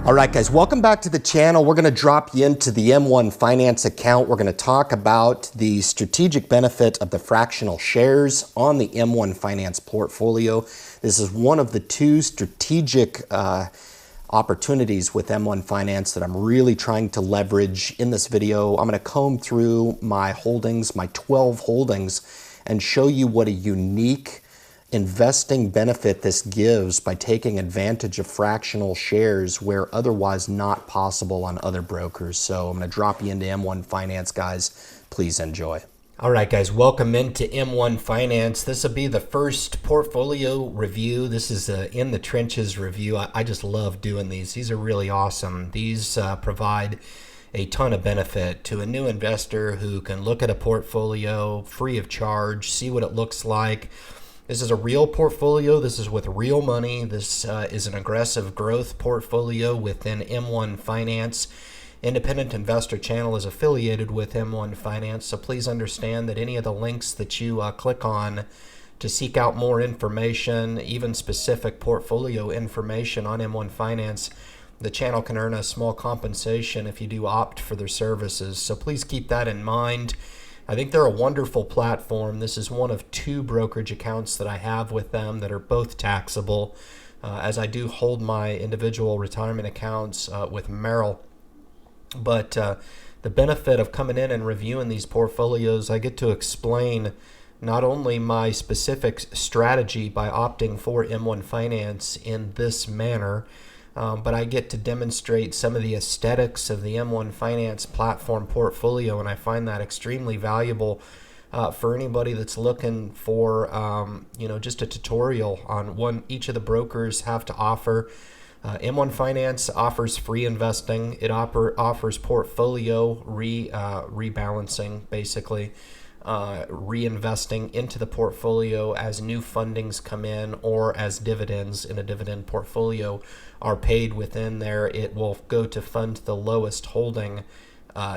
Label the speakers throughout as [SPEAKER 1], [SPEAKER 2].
[SPEAKER 1] All right, guys, welcome back to the channel. We're going to drop you into the M1 Finance account. We're going to talk about the strategic benefit of the fractional shares on the M1 Finance portfolio. This is one of the two strategic opportunities with M1 Finance that I'm really trying to leverage in this video. I'm going to comb through my holdings, my 12 holdings, and show you what a unique investing benefit this gives by taking advantage of fractional shares where otherwise not possible on other brokers. So I'm going to drop you into M1 Finance, guys. Please enjoy. All right, guys, welcome into M1 Finance. This will be the first portfolio review. This is in the trenches review. I just love doing these. These are really awesome. These provide a ton of benefit to a new investor who can look at a portfolio free of charge, see what it looks like. This is a real portfolio. This is with real money. This is an aggressive growth portfolio within M1 Finance. Independent Investor Channel is affiliated with M1 Finance, so please understand that any of the links that you click on to seek out more information, even specific portfolio information on M1 Finance, the channel can earn a small compensation if you do opt for their services. So please keep that in mind. I think they're a wonderful platform. This is one of two brokerage accounts that I have with them that are both taxable, as I do hold my individual retirement accounts with Merrill. But the benefit of coming in and reviewing these portfolios, I get to explain not only my specific strategy by opting for M1 Finance in this manner, but I get to demonstrate some of the aesthetics of the M1 Finance platform portfolio, and I find that extremely valuable for anybody that's looking for just a tutorial on what each of the brokers have to offer. M1 Finance offers free investing. It offers portfolio rebalancing, basically. Reinvesting into the portfolio as new fundings come in or as dividends in a dividend portfolio are paid within there. It will go to fund the lowest holding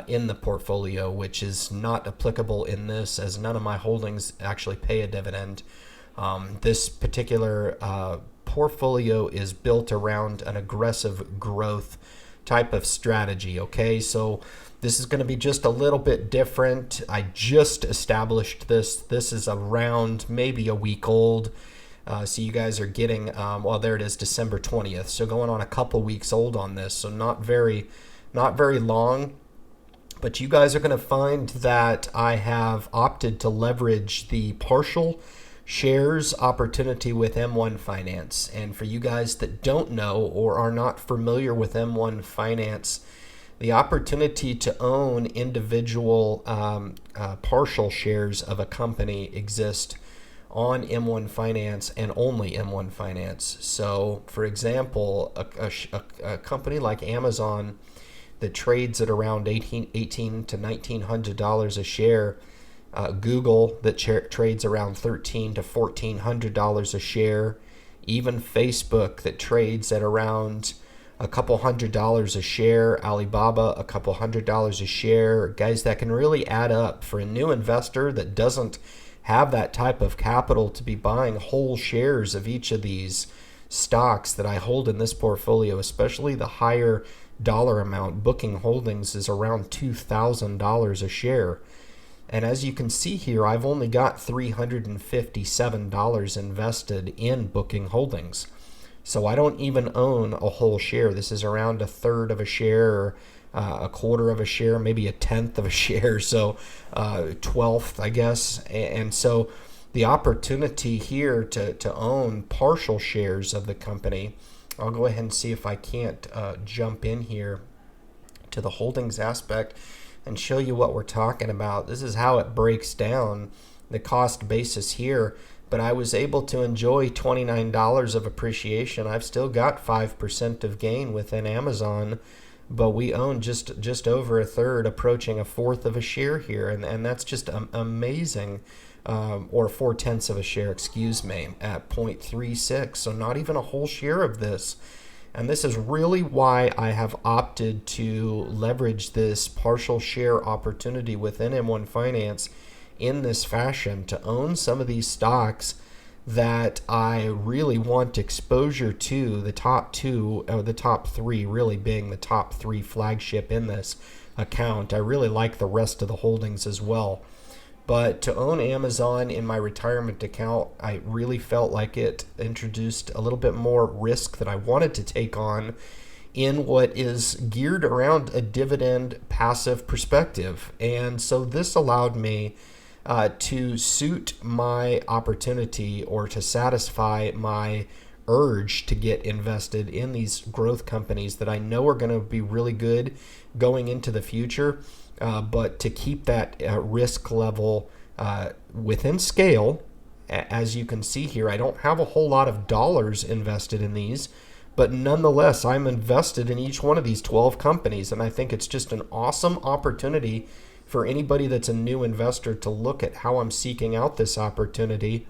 [SPEAKER 1] in the portfolio, which is not applicable in this, as none of my holdings actually pay a dividend. This particular portfolio is built around an aggressive growth type of strategy. Okay, so this is going to be just a little bit different. I just established this. This is around maybe a week old. So you guys are getting, well, there it is, December 20th. So going on a couple weeks old on this. So not very long. But you guys are going to find that I have opted to leverage the partial shares opportunity with M1 Finance. And for you guys that don't know or are not familiar with M1 Finance, the opportunity to own individual partial shares of a company exist on M1 Finance and only M1 Finance. So, for example, a company like Amazon that trades at around $1,800 to $1,900 a share, Google that trades around $1,300 to $1,400 a share, even Facebook that trades at around a couple $100s a share, Alibaba a couple $100s a share, guys, that can really add up for a new investor that doesn't have that type of capital to be buying whole shares of each of these stocks that I hold in this portfolio, especially the higher dollar amount. Booking Holdings is around $2,000 a share. And as you can see here, I've only got $357 invested in Booking Holdings. So I don't even own a whole share. This is around a third of a share, or a quarter of a share, maybe a tenth of a share, so 12th, I guess. And so the opportunity here to own partial shares of the company, I'll go ahead and see if I can't jump in here to the holdings aspect and show you what we're talking about. This is how it breaks down, the cost basis here. But I was able to enjoy $29 of appreciation. I've still got 5% of gain within Amazon, but we own just over a third, approaching a fourth of a share here, and that's just amazing. Or 4/10 of a share, excuse me, at 0.36. So not even a whole share of this. And this is really why I have opted to leverage this partial share opportunity within M1 Finance in this fashion, to own some of these stocks that I really want exposure to, the top two, or the top three really being the top three flagship in this account. I really like the rest of the holdings as well. But to own Amazon in my retirement account, I really felt like it introduced a little bit more risk that I wanted to take on in what is geared around a dividend passive perspective. And so this allowed me to suit my opportunity, or to satisfy my urge to get invested in these growth companies that I know are going to be really good going into the future, but to keep that risk level within scale. As you can see here, I don't have a whole lot of dollars invested in these, but nonetheless, I'm invested in each one of these 12 companies, and I think it's just an awesome opportunity for anybody that's a new investor to look at how I'm seeking out this opportunity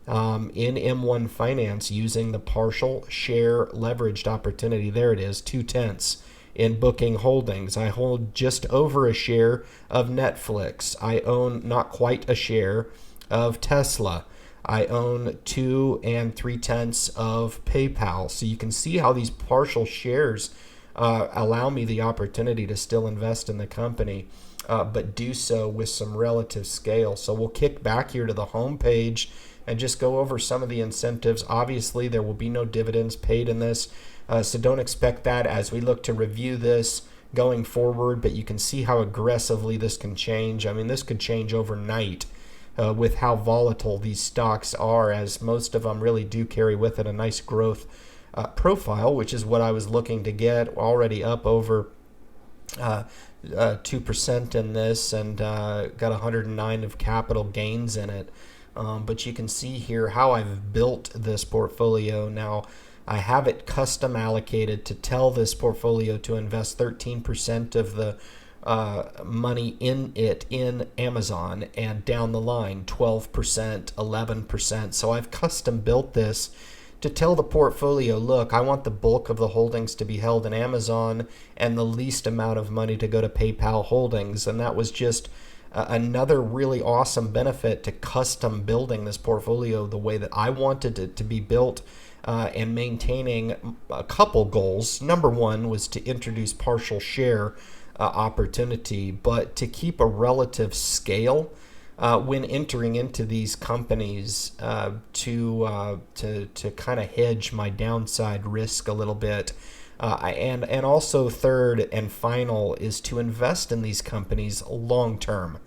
[SPEAKER 1] in M1 Finance using the partial share leveraged opportunity. There it is, 2/10 in Booking Holdings. I hold just over a share of Netflix. I own not quite a share of Tesla. I own 2 3/10 of PayPal. So you can see how these partial shares allow me the opportunity to still invest in the company, but do so with some relative scale. So we'll kick back here to the home page and just go over some of the incentives. Obviously, there will be no dividends paid in this, so don't expect that as we look to review this going forward, but you can see how aggressively this can change. I mean, this could change overnight with how volatile these stocks are, as most of them really do carry with it a nice growth profile, which is what I was looking to get. Already up over 2% in this, and got 109 of capital gains in it. But you can see here how I've built this portfolio. Now, I have it custom allocated to tell this portfolio to invest 13% of the money in it in Amazon, and down the line 12%, 11%. So I've custom built this to tell the portfolio, look, I want the bulk of the holdings to be held in Amazon and the least amount of money to go to PayPal Holdings. And that was just another really awesome benefit to custom building this portfolio the way that I wanted it to be built, and maintaining a couple goals. Number one was to introduce partial share opportunity, but to keep a relative scale when entering into these companies, to kind of hedge my downside risk a little bit. And also third and final is to invest in these companies long term.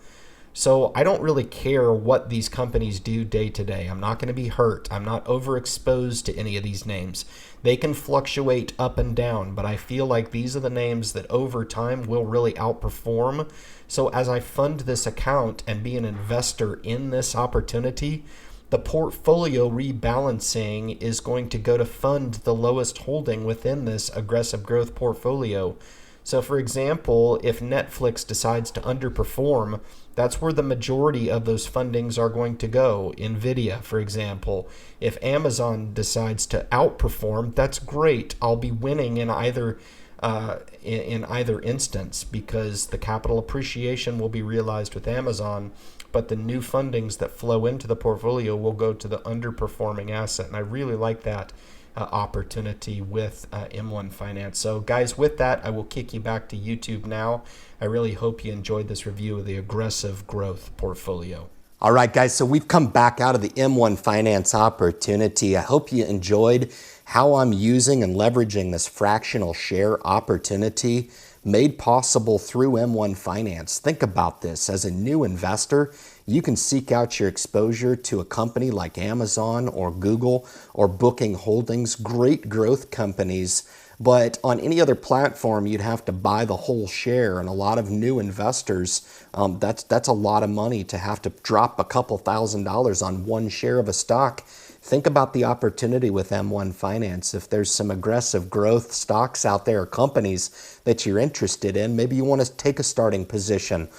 [SPEAKER 1] So I don't really care what these companies do day to day. I'm not going to be hurt. I'm not overexposed to any of these names. They can fluctuate up and down, but I feel like these are the names that over time will really outperform. So as I fund this account and be an investor in this opportunity, the portfolio rebalancing is going to go to fund the lowest holding within this aggressive growth portfolio. So for example, if Netflix decides to underperform, that's where the majority of those fundings are going to go. Nvidia, for example. If Amazon decides to outperform, that's great. I'll be winning in either instance, because the capital appreciation will be realized with Amazon, but the new fundings that flow into the portfolio will go to the underperforming asset. And I really like that opportunity with M1 Finance. So guys, with that, I will kick you back to YouTube now. I really hope you enjoyed this review of the aggressive growth portfolio. All right, guys, so we've come back out of the M1 Finance opportunity. I hope you enjoyed how I'm using and leveraging this fractional share opportunity made possible through M1 Finance. Think about this. As a new investor, you can seek out your exposure to a company like Amazon or Google or Booking Holdings, great growth companies. But on any other platform, you'd have to buy the whole share. And a lot of new investors, that's a lot of money to have to drop a couple $1,000s on one share of a stock. Think about the opportunity with M1 Finance. If there's some aggressive growth stocks out there, or companies that you're interested in, maybe you want to take a starting position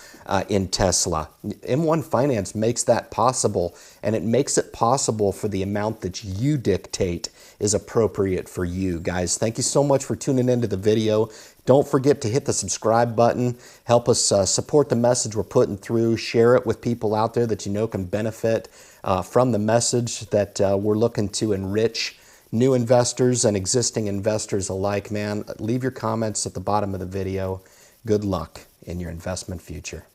[SPEAKER 1] in Tesla. M1 Finance makes that possible, and it makes it possible for the amount that you dictate is appropriate for you. Guys, thank you so much for tuning into the video. Don't forget to hit the subscribe button. Help us support the message we're putting through. Share it with people out there that you know can benefit from the message that we're looking to enrich new investors and existing investors alike, man. Leave your comments at the bottom of the video. Good luck in your investment future.